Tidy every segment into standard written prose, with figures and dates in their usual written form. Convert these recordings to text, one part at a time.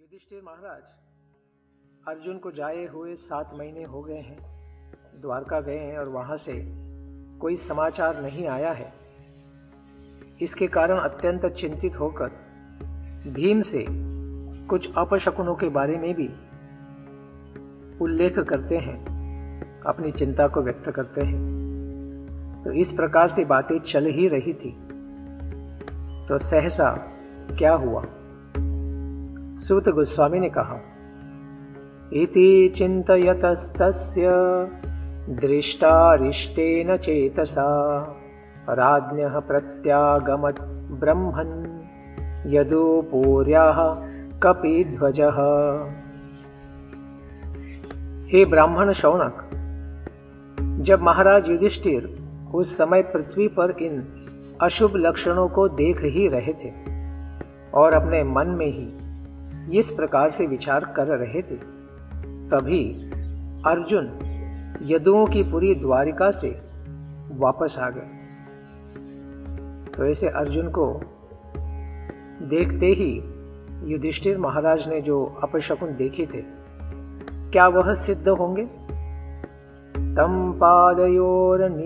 युधिष्ठिर महाराज, अर्जुन को जाए हुए 7 महीने हो गए हैं। द्वारका गए हैं और वहां से कोई समाचार नहीं आया है। इसके कारण अत्यंत चिंतित होकर भीम से कुछ अपशकुनों के बारे में भी उल्लेख करते हैं, अपनी चिंता को व्यक्त करते हैं। तो इस प्रकार से बातें चल ही रही थी, तो सहसा क्या हुआ? सूत गोस्वामी ने कहा, इति चिन्तयतस्तस्य दृष्टारिष्टेन चेतसा राज्ञः प्रत्यागमत् ब्रह्मन् यदुपूर्याः कपिध्वजः। हे ब्राह्मण शौनक, जब महाराज युधिष्ठिर उस समय पृथ्वी पर इन अशुभ लक्षणों को देख ही रहे थे और अपने मन में ही इस प्रकार से विचार कर रहे थे, तभी अर्जुन यदुओं की पूरी द्वारिका से वापस आ गए। तो ऐसे अर्जुन को देखते ही युधिष्ठिर महाराज ने जो अपशकुन देखे थे, क्या वह सिद्ध होंगे? तम पादयोर्निपतितम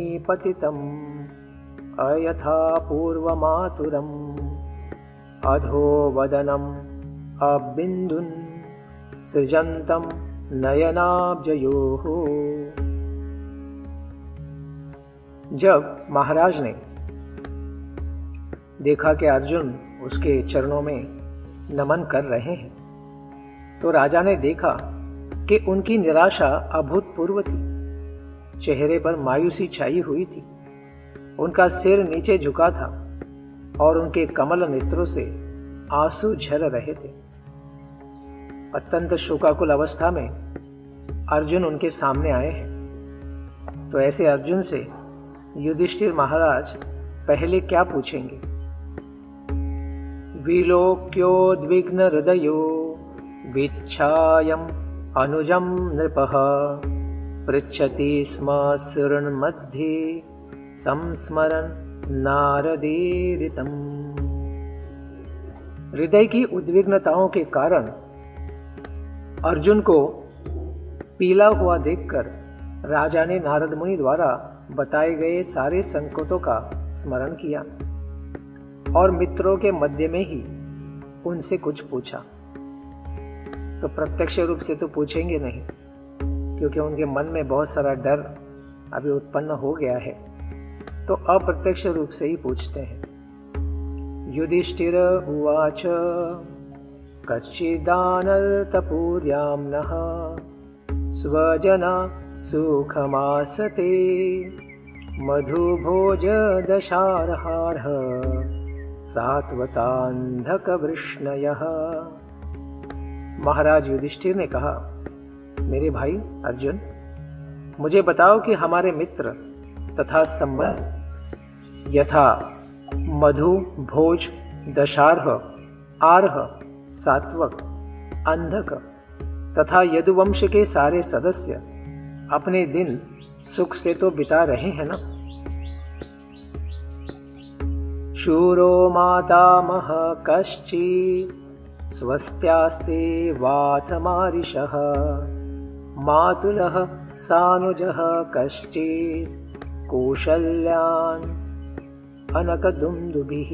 अयथा पूर्वमातुरम अधो वदनम अबिंदुन सृजंतम नयनाब्जयोः। जब महाराज ने देखा कि अर्जुन उसके चरणों में नमन कर रहे हैं, तो राजा ने देखा कि उनकी निराशा अभूतपूर्व थी। चेहरे पर मायूसी छाई हुई थी, उनका सिर नीचे झुका था और उनके कमल नेत्रों से आंसू झर रहे थे। अत्यंत शोकाकुल अवस्था में अर्जुन उनके सामने आए हैं। तो ऐसे अर्जुन से युधिष्ठिर महाराज पहले क्या पूछेंगे? विलोक्योद्विग्न हृदयो विच्छायम अनुजम नृपः पृच्छति स्म सुरन्मध्ये संस्मरन् नारदेरितम्। हृदय की उद्विग्नताओं के कारण अर्जुन को पीला हुआ देखकर राजा ने नारद मुनि द्वारा बताए गए सारे संकटों का स्मरण किया और मित्रों के मध्य में ही उनसे कुछ पूछा। तो प्रत्यक्ष रूप से तो पूछेंगे नहीं, क्योंकि उनके मन में बहुत सारा डर अभी उत्पन्न हो गया है, तो अप्रत्यक्ष रूप से ही पूछते हैं। युधिष्ठिर उवाच कच्चिदानर्थपूर्याम्नः स्वजना सुखमासते मधुभोज दशार्हारः सात्वतान्धकवृष्णयः। महाराज युधिष्ठिर ने कहा, मेरे भाई अर्जुन, मुझे बताओ कि हमारे मित्र तथा संबंध यथा मधु, भोज, दशार्ह, आर्ह, सात्वक, अंधक तथा यदुवंश के सारे सदस्य अपने दिन सुख से तो बिता रहे हैं ना? शूरो मातामह कश्चित् स्वस्त्यास्ते वातमारिषः मातुलः सानुजः कश्चित् कौशल्यान् अनकदुन्दुभिः।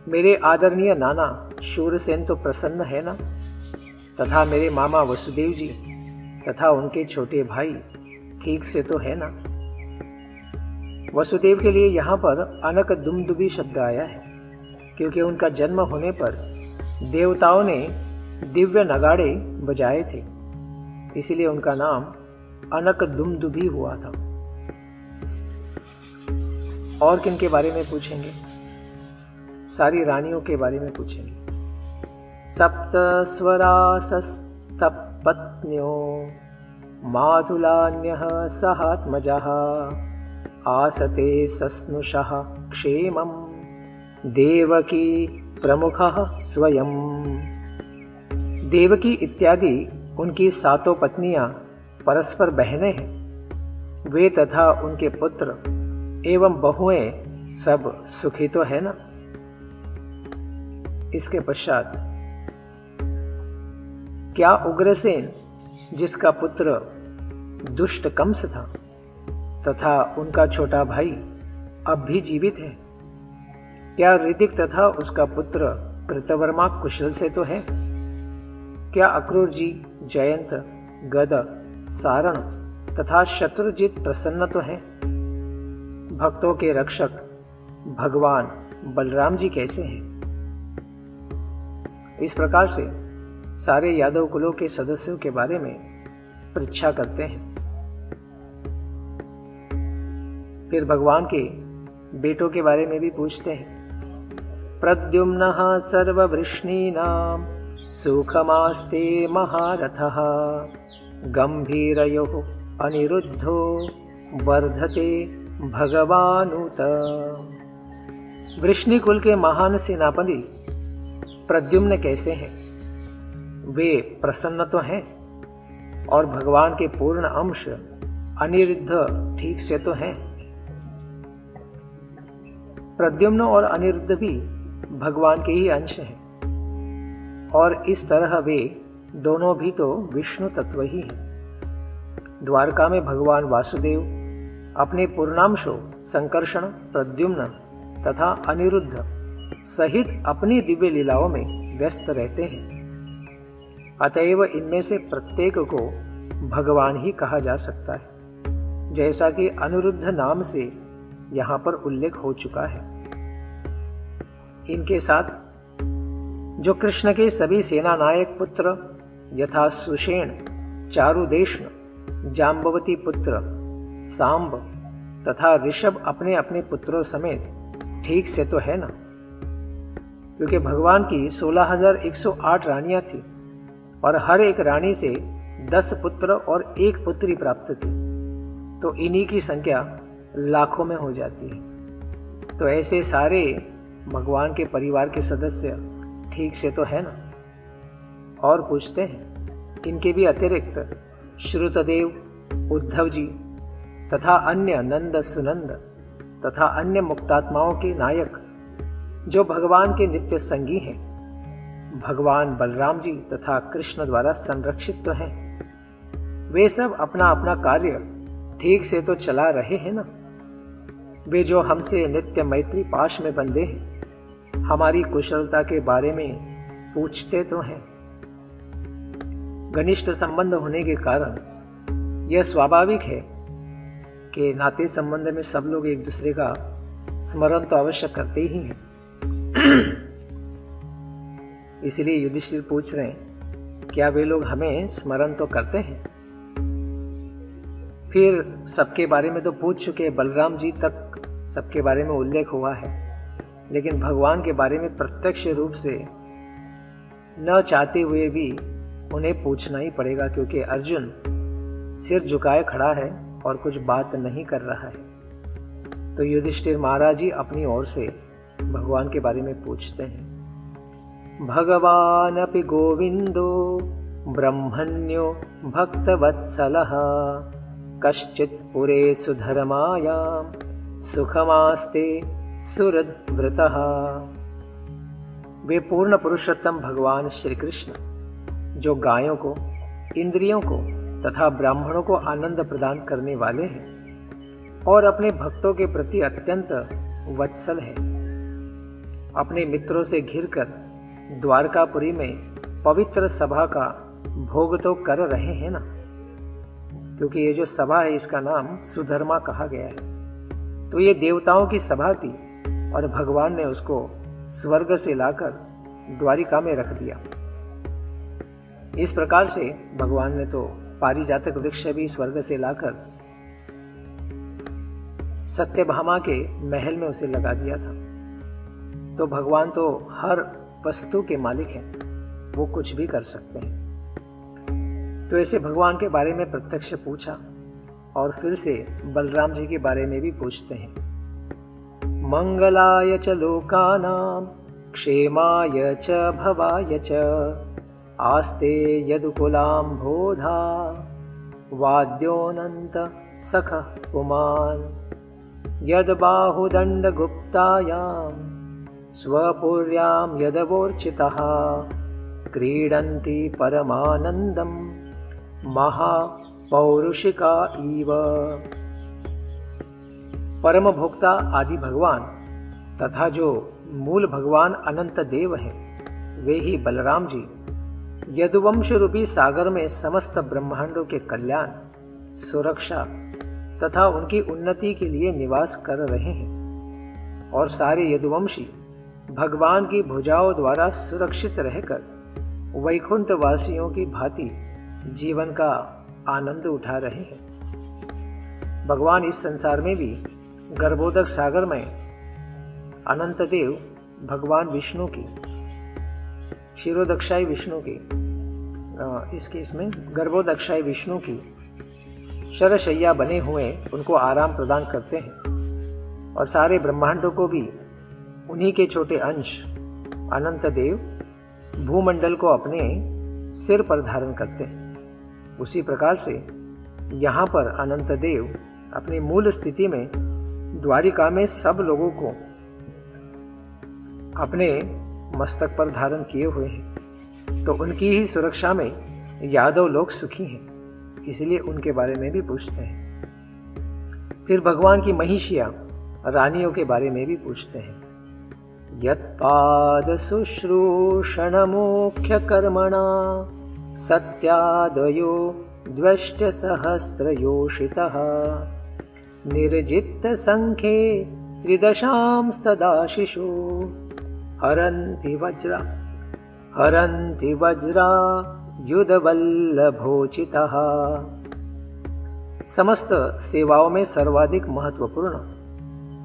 मेरे आदरणीय नाना शूरसेन तो प्रसन्न है ना, तथा मेरे मामा वसुदेव जी तथा उनके छोटे भाई ठीक से तो है ना? वसुदेव के लिए यहाँ पर अनक दुमदुबी शब्द आया है, क्योंकि उनका जन्म होने पर देवताओं ने दिव्य नगाड़े बजाए थे, इसलिए उनका नाम अनक दुमदुबी हुआ था। और किन के बारे में पूछेंगे? सारी रानियों के बारे में पूछेंगे। सप्त स्वरासस्तपत्न्यो मातुलान्यः सहात्मजः आसते सस्नुषः क्षेमं देवकी प्रमुखः स्वयं। देवकी इत्यादि उनकी 7 पत्नियां परस्पर बहनें हैं। वे तथा उनके पुत्र एवं बहुएं सब सुखी तो है ना? इसके पश्चात क्या उग्रसेन, जिसका पुत्र दुष्ट कंस था तथा उनका छोटा भाई अब भी जीवित है? क्या ऋदिक तथा उसका पुत्र कृतवर्मा कुशल से तो है? क्या अक्रूर जी, जयंत, गद, सारण तथा शत्रुजित प्रसन्न तो है? भक्तों के रक्षक भगवान बलराम जी कैसे हैं? इस प्रकार से सारे यादव कुलों के सदस्यों के बारे में परीक्षा करते हैं। फिर भगवान के बेटों के बारे में भी पूछते हैं। प्रद्युम्नः सर्ववृष्णीनां सुखमास्ते महारथः गंभीरयोः अनिरुद्धो वर्धते भगवानुत। वृष्णि कुल के महान सेनापति प्रद्युम्न कैसे हैं? वे प्रसन्न तो हैं और भगवान के पूर्ण अंश अनिरुद्ध ठीक से तो हैं। प्रद्युम्न और अनिरुद्ध भी भगवान के ही अंश हैं और इस तरह वे दोनों भी तो विष्णु तत्व ही हैं। द्वारका में भगवान वासुदेव अपने पूर्णांशों संकर्षण, प्रद्युम्न तथा अनिरुद्ध सहित अपनी दिव्य लीलाओं में व्यस्त रहते हैं। अतएव इनमें से प्रत्येक को भगवान ही कहा जा सकता है, जैसा कि अनिरुद्ध नाम से यहां पर उल्लेख हो चुका है। इनके साथ जो कृष्ण के सभी सेना नायक पुत्र यथा सुषेण, चारुदेष्ण, जाम्बवती पुत्र सांब तथा ऋषभ अपने अपने पुत्रों समेत ठीक से तो है ना? क्योंकि भगवान की 16,108 रानियां थी और हर एक रानी से 10 पुत्र और 1 पुत्री प्राप्त थी, तो इन्हीं की संख्या लाखों में हो जाती है। तो ऐसे सारे भगवान के परिवार के सदस्य ठीक से तो है ना? और पूछते हैं, इनके भी अतिरिक्त श्रुतदेव, उद्धव जी तथा अन्य नंद, सुनंद तथा अन्य मुक्तात्माओं के नायक जो भगवान के नित्य संगी हैं, भगवान बलराम जी तथा कृष्ण द्वारा संरक्षित तो हैं। वे सब अपना अपना कार्य ठीक से तो चला रहे हैं ना? वे जो हमसे नित्य मैत्री पाश में बंधे हैं, हमारी कुशलता के बारे में पूछते तो हैं। घनिष्ठ संबंध होने के कारण यह स्वाभाविक है कि नाते संबंध में सब लोग एक दूसरे का स्मरण तो अवश्य करते ही हैं। इसलिए युधिष्ठिर पूछ रहे हैं, क्या वे लोग हमें स्मरण तो करते हैं? फिर सबके बारे में तो पूछ चुके, बलराम जी तक सबके बारे में उल्लेख हुआ है, लेकिन भगवान के बारे में प्रत्यक्ष रूप से न चाहते हुए भी उन्हें पूछना ही पड़ेगा, क्योंकि अर्जुन सिर झुकाए खड़ा है और कुछ बात नहीं कर रहा है। तो युधिष्ठिर महाराज जी अपनी ओर से भगवान के बारे में पूछते हैं। भगवान अपि गोविंदो ब्रह्मण्यो भक्तवत्सलः कश्चित् पुरे सुधर्मायां सुखमास्ते सुहृद्वृतः। वे पूर्ण पुरुषोत्तम भगवान श्री कृष्ण, जो गायों को, इंद्रियों को तथा ब्राह्मणों को आनंद प्रदान करने वाले हैं और अपने भक्तों के प्रति अत्यंत वत्सल है। अपने मित्रों से घिरकर द्वारकापुरी में पवित्र सभा का भोग तो कर रहे हैं ना, क्योंकि ये जो सभा है इसका नाम सुधर्मा कहा गया है। तो ये देवताओं की सभा थी और भगवान ने उसको स्वर्ग से लाकर द्वारिका में रख दिया। इस प्रकार से भगवान ने तो पारिजातक वृक्ष भी स्वर्ग से लाकर सत्यभामा के महल में उसे लगा दिया था। तो भगवान तो हर वस्तु के मालिक हैं, वो कुछ भी कर सकते हैं। तो ऐसे भगवान के बारे में प्रत्यक्ष पूछा और फिर से बलराम जी के बारे में भी पूछते हैं। मंगलाय च लोकानां क्षेमाय च भवाय च आस्ते यदुकुलाम्भोधा वाद्योऽनन्त सखः पुमान् यद्बाहुदण्डगुप्तायां स्वपुर्यां यदवोर्चितः क्रीडन्ति परमानन्दं महापौरुषिका इव। परम भोक्ता आदि भगवान तथा जो मूल भगवान अनंत देव हैं, वे ही बलराम जी यदुवंश रूपी सागर में समस्त ब्रह्मांडों के कल्याण, सुरक्षा तथा उनकी उन्नति के लिए निवास कर रहे हैं और सारे यदुवंशी भगवान की भुजाओं द्वारा सुरक्षित रहकर वैकुंठ वासियों की भांति जीवन का आनंद उठा रहे हैं। भगवान इस संसार में भी गर्भोदक सागर में अनंत देव भगवान विष्णु की, क्षीरोदक्षाई विष्णु की, इसमें गर्भोदक्षाई विष्णु की शरशैया बने हुए उनको आराम प्रदान करते हैं और सारे ब्रह्मांडों को भी उन्हीं के छोटे अंश अनंत देव भूमंडल को अपने सिर पर धारण करते हैं। उसी प्रकार से यहाँ पर अनंत देव अपनी मूल स्थिति में द्वारिका में सब लोगों को अपने मस्तक पर धारण किए हुए हैं, तो उनकी ही सुरक्षा में यादव लोग सुखी हैं, इसलिए उनके बारे में भी पूछते हैं। फिर भगवान की महिषियां रानियों के बारे में भी पूछते हैं। यत्पाद शुश्रूषण मुख्य कर्मणा सत्यादयो द्वष्ट सहस्त्रयोषितः निर्जित संख्ये त्रिदशांस्तदाशिषु हरन्ति वज्रा युधवल्लभोचितः। समस्त सेवाओं में सर्वाधिक महत्वपूर्ण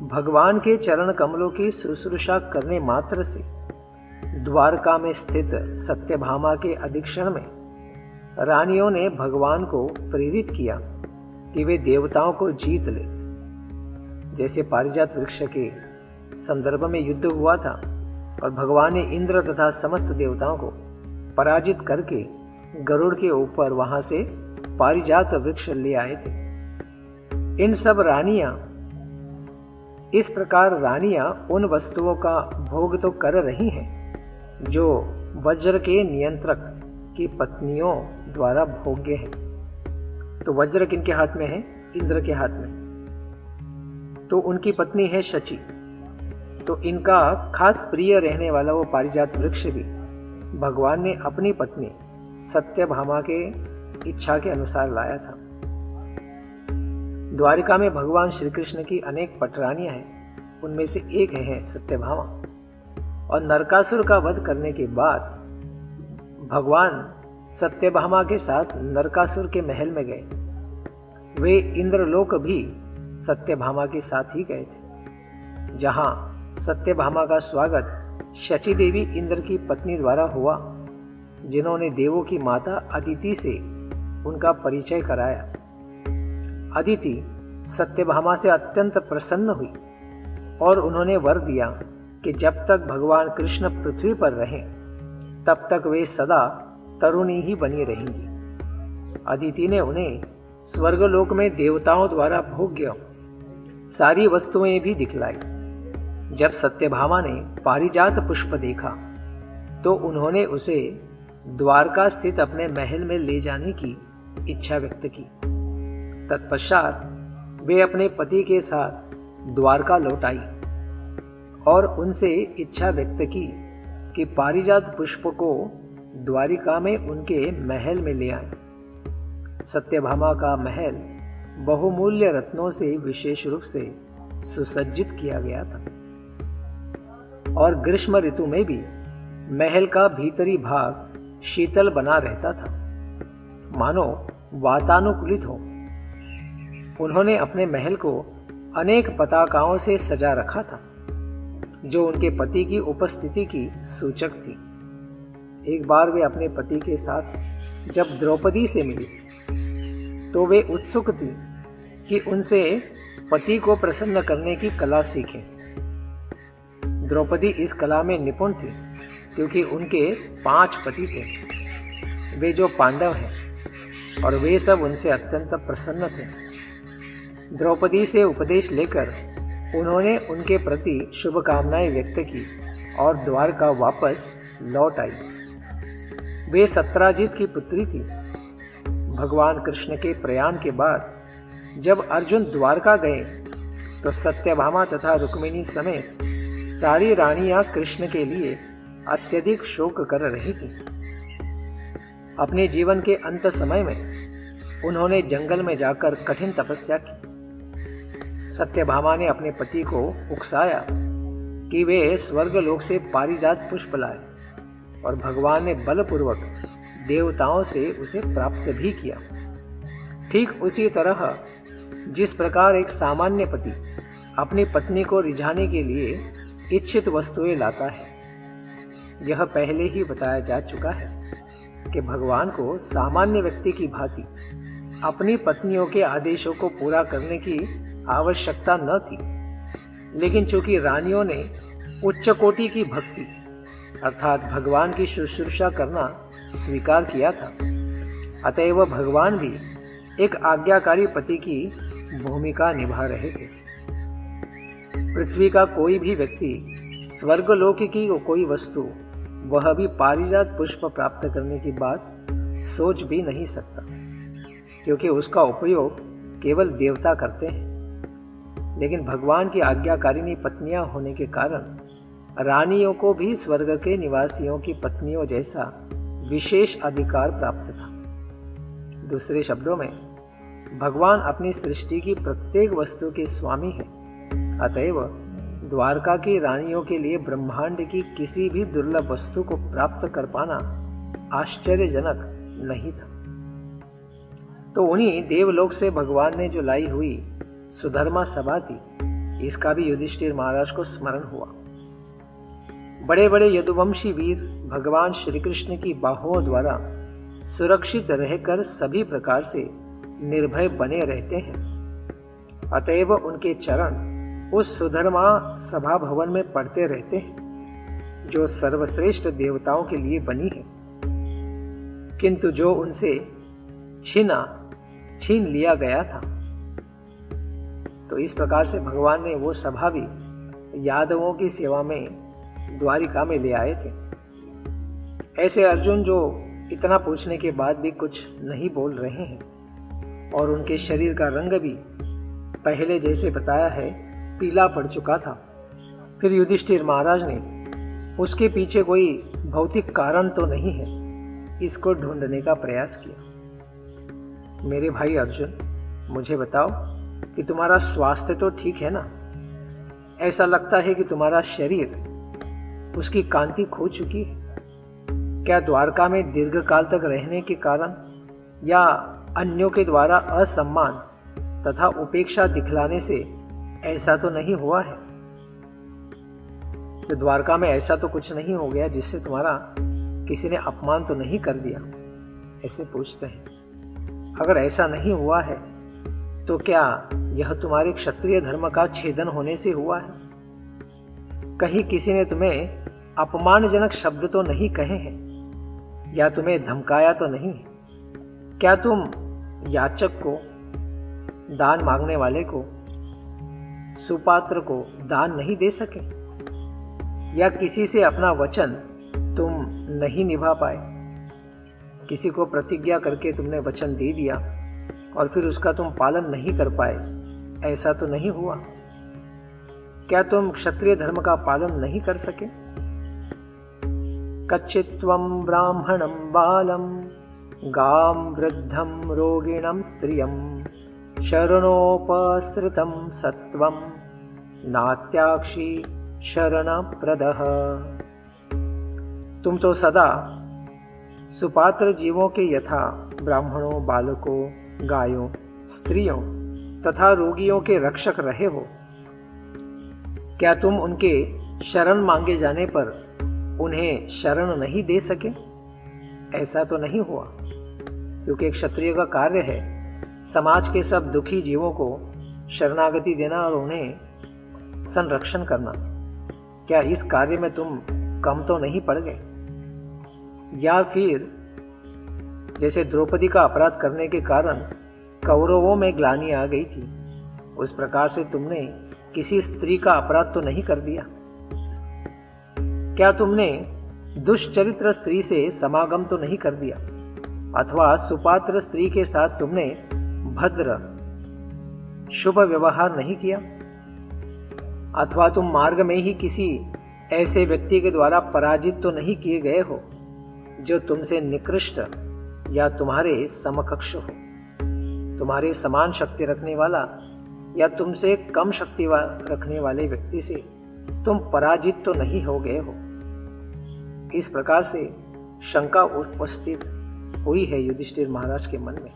भगवान के चरण कमलों की शुश्रूषा करने मात्र से द्वारका में स्थित सत्यभामा के अधीक्षण में रानियों ने भगवान को प्रेरित किया कि वे देवताओं को जीत ले। जैसे पारिजात वृक्ष के संदर्भ में युद्ध हुआ था और भगवान ने इंद्र तथा समस्त देवताओं को पराजित करके गरुड़ के ऊपर वहां से पारिजात वृक्ष ले आए थे। इन सब रानियां, इस प्रकार रानियां उन वस्तुओं का भोग तो कर रही हैं जो वज्र के नियंत्रक की पत्नियों द्वारा भोग्य है। तो वज्र किनके हाथ में है? इंद्र के हाथ में। तो उनकी पत्नी है शची। तो इनका खास प्रिय रहने वाला वो पारिजात वृक्ष भी भगवान ने अपनी पत्नी सत्यभामा के इच्छा के अनुसार लाया था। द्वारिका में भगवान श्री कृष्ण की अनेक पटरानियां हैं, उनमें से एक है सत्यभामा। और नरकासुर का वध करने के बाद भगवान सत्यभामा के साथ नरकासुर के महल में गए। वे इंद्रलोक भी सत्यभामा के साथ ही गए थे, जहां सत्यभामा का स्वागत शची देवी इंद्र की पत्नी द्वारा हुआ, जिन्होंने देवों की माता अदिति से उनका परिचय कराया। अदिति सत्यभामा से अत्यंत प्रसन्न हुई और उन्होंने वर दिया कि जब तक भगवान कृष्ण पृथ्वी पर रहें तब तक वे सदा तरुणी ही बनी रहेंगी। अदिति ने उन्हें स्वर्गलोक में देवताओं द्वारा भोग्य सारी वस्तुएं भी दिखलाई। जब सत्यभामा ने पारिजात पुष्प देखा तो उन्होंने उसे द्वारका स्थित अपने महल में ले जाने की इच्छा व्यक्त की। तत्पश्चात वे अपने पति के साथ द्वारका लौट आई और उनसे इच्छा व्यक्त की कि पारिजात पुष्प को द्वारिका में उनके महल में ले आए। सत्यभामा का महल बहुमूल्य रत्नों से विशेष रूप से सुसज्जित किया गया था और ग्रीष्म ऋतु में भी महल का भीतरी भाग शीतल बना रहता था, मानो वातानुकूलित हो। उन्होंने अपने महल को अनेक पताकाओं से सजा रखा था, जो उनके पति की उपस्थिति की सूचक थी। एक बार वे अपने पति के साथ जब द्रौपदी से मिली तो वे उत्सुक थी कि उनसे पति को प्रसन्न करने की कला सीखें। द्रौपदी इस कला में निपुण थी क्योंकि उनके 5 पति थे, वे जो पांडव हैं, और वे सब उनसे अत्यंत प्रसन्न थे। द्रौपदी से उपदेश लेकर उन्होंने उनके प्रति शुभकामनाएं व्यक्त की और द्वारका वापस लौट आई। वे सत्राजित की पुत्री थी। भगवान कृष्ण के प्रयाण के बाद जब अर्जुन द्वारका गए तो सत्यभामा तथा रुक्मिणी समेत सारी रानियां कृष्ण के लिए अत्यधिक शोक कर रही थी। अपने जीवन के अंत समय में उन्होंने जंगल में जाकर कठिन तपस्या की। सत्यभामा ने अपने पति को उकसाया कि वे स्वर्गलोक से पारिजात पुष्प लाए और भगवान ने बलपूर्वक देवताओं से उसे प्राप्त भी किया। ठीक उसी तरह जिस प्रकार एक सामान्य पति अपनी पत्नी को रिझाने के लिए इच्छित वस्तुएं लाता है, यह पहले ही बताया जा चुका है कि भगवान को सामान्य व्यक्ति की भांति अपनी पत्नियों के आदेशों को पूरा करने की आवश्यकता न थी, लेकिन चूंकि रानियों ने उच्च कोटि की भक्ति अर्थात भगवान की शुश्रूषा करना स्वीकार किया था, अतएव भगवान भी एक आज्ञाकारी पति की भूमिका निभा रहे थे। पृथ्वी का कोई भी व्यक्ति स्वर्गलोक की कोई वस्तु, वह भी पारिजात पुष्प प्राप्त करने की बात सोच भी नहीं सकता, क्योंकि उसका उपयोग केवल देवता करते हैं। लेकिन भगवान की आज्ञाकारिणी पत्नियां होने के कारण रानियों को भी स्वर्ग के निवासियों की पत्नियों जैसा विशेष अधिकार प्राप्त था। दूसरे शब्दों में, भगवान अपनी सृष्टि की प्रत्येक वस्तु के स्वामी है, अतएव द्वारका की रानियों के लिए ब्रह्मांड की किसी भी दुर्लभ वस्तु को प्राप्त कर पाना आश्चर्यजनक नहीं था। तो उन्हीं देवलोक से भगवान ने जो लाई हुई सुधर्मा सभा थी, इसका भी युधिष्ठिर महाराज को स्मरण हुआ। बड़े बड़े यदुवंशी वीर भगवान श्री कृष्ण की बाहुओं द्वारा सुरक्षित रहकर सभी प्रकार से निर्भय बने रहते हैं, अतएव उनके चरण उस सुधर्मा सभा भवन में पड़ते रहते हैं, जो सर्वश्रेष्ठ देवताओं के लिए बनी है, किंतु जो उनसे छीन लिया गया था। तो इस प्रकार से भगवान ने वो सभा भी यादवों की सेवा में द्वारिका में ले आए थे। ऐसे अर्जुन जो इतना पूछने के बाद भी कुछ नहीं बोल रहे हैं और उनके शरीर का रंग भी पहले जैसे बताया है पीला पड़ चुका था, फिर युधिष्ठिर महाराज ने उसके पीछे कोई भौतिक कारण तो नहीं है, इसको ढूंढने का प्रयास किया। मेरे भाई अर्जुन, मुझे बताओ कि तुम्हारा स्वास्थ्य तो ठीक है ना? ऐसा लगता है कि तुम्हारा शरीर उसकी कांति खो चुकी है। क्या द्वारका में दीर्घ काल तक रहने के कारण या अन्यों के द्वारा असम्मान तथा उपेक्षा दिखलाने से ऐसा तो नहीं हुआ है? तो द्वारका में ऐसा तो कुछ नहीं हो गया जिससे तुम्हारा किसी ने अपमान तो नहीं कर दिया? ऐसे पूछते हैं। अगर ऐसा नहीं हुआ है तो क्या यह तुम्हारे क्षत्रिय धर्म का छेदन होने से हुआ है? कहीं किसी ने तुम्हें अपमानजनक शब्द तो नहीं कहे हैं या तुम्हें धमकाया तो नहीं? क्या तुम याचक को, दान मांगने वाले को, सुपात्र को दान नहीं दे सके? या किसी से अपना वचन तुम नहीं निभा पाए? किसी को प्रतिज्ञा करके तुमने वचन दे दिया और फिर उसका तुम पालन नहीं कर पाए, ऐसा तो नहीं हुआ? क्या तुम क्षत्रिय धर्म का पालन नहीं कर सके? कच्चित्वं ब्राह्मणं बालं गां वृद्धं रोगिणं स्त्रियं शरणोपसृतं सत्वं नात्याक्षी शरणप्रदः। तुम तो सदा सुपात्र जीवों के यथा ब्राह्मणों, बालकों, गायों, स्त्रियों तथा रोगियों के रक्षक रहे हो। क्या तुम उनके शरण मांगे जाने पर उन्हें शरण नहीं दे सके? ऐसा तो नहीं हुआ, क्योंकि एक क्षत्रिय का कार्य है समाज के सब दुखी जीवों को शरणागति देना और उन्हें संरक्षण करना। क्या इस कार्य में तुम कम तो नहीं पड़ गए? या फिर जैसे द्रौपदी का अपराध करने के कारण कौरवों में ग्लानि आ गई थी, उस प्रकार से तुमने किसी स्त्री का अपराध तो नहीं कर दिया? क्या तुमने दुष्चरित्र स्त्री से समागम तो नहीं कर दिया, अथवा सुपात्र स्त्री के साथ तुमने भद्र शुभ व्यवहार नहीं किया, अथवा तुम मार्ग में ही किसी ऐसे व्यक्ति के द्वारा पराजित तो नहीं किए गए हो जो तुमसे निकृष्ट या तुम्हारे समकक्ष हो, तुम्हारे समान शक्ति रखने वाला या तुमसे कम शक्ति रखने वाले व्यक्ति से तुम पराजित तो नहीं हो गए हो। इस प्रकार से शंका उपस्थित हुई है युधिष्ठिर महाराज के मन में।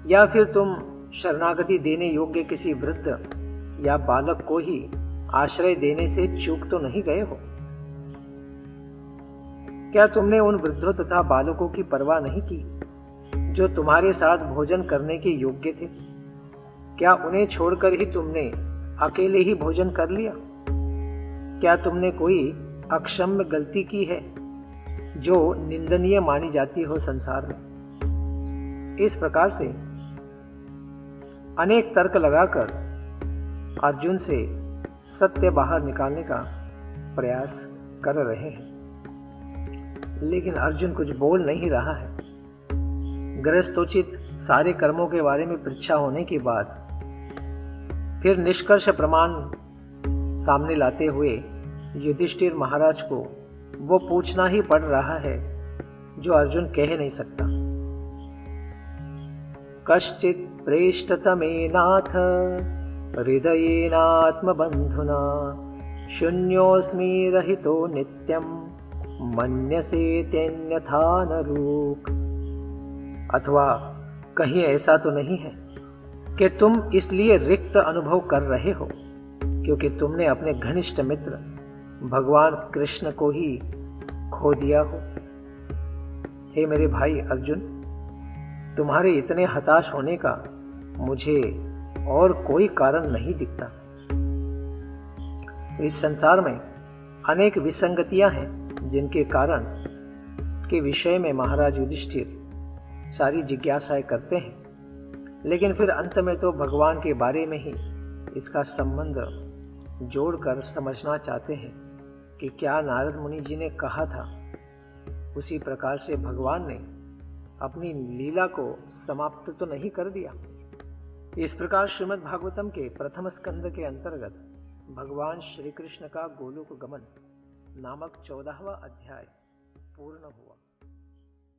या फिर तुम शरणागति देने योग्य किसी वृद्ध या बालक को ही आश्रय देने से चूक तो नहीं गए हो? क्या तुमने उन वृद्धों तथा बालकों की परवाह नहीं की जो तुम्हारे साथ भोजन करने के योग्य थे? क्या उन्हें छोड़कर ही तुमने अकेले ही भोजन कर लिया? क्या तुमने कोई अक्षम्य गलती की है जो निंदनीय मानी जाती हो संसार में? इस प्रकार से अनेक तर्क लगाकर अर्जुन से सत्य बाहर निकालने का प्रयास कर रहे हैं, लेकिन अर्जुन कुछ बोल नहीं रहा है। गृहस्थोचित सारे कर्मों के बारे में परीक्षा होने के बाद फिर निष्कर्ष प्रमाण सामने लाते हुए युधिष्ठिर महाराज को वो पूछना ही पड़ रहा है जो अर्जुन कह नहीं सकता। कश्चित् प्रेष्टतमेनाथ हृदयेनात्मबन्धुना शून्योऽस्मि रहितो नित्यं मन्यसे तेन्यथा नरूक। अथवा कहीं ऐसा तो नहीं है कि तुम इसलिए रिक्त अनुभव कर रहे हो क्योंकि तुमने अपने घनिष्ठ मित्र भगवान कृष्ण को ही खो दिया हो? हे मेरे भाई अर्जुन, तुम्हारे इतने हताश होने का मुझे और कोई कारण नहीं दिखता। इस संसार में अनेक विसंगतियां हैं जिनके कारण के विषय में महाराज युधिष्ठिर सारी जिज्ञासाएं करते हैं, लेकिन फिर अंत में तो भगवान के बारे में ही इसका संबंध जोड़कर समझना चाहते हैं कि क्या नारद मुनि जी ने कहा था उसी प्रकार से भगवान ने अपनी लीला को समाप्त तो नहीं कर दिया। इस प्रकार श्रीमद् भागवतम के प्रथम स्कंद के अंतर्गत भगवान श्री कृष्ण का गोलोक गमन नामक 14वां अध्याय पूर्ण हुआ।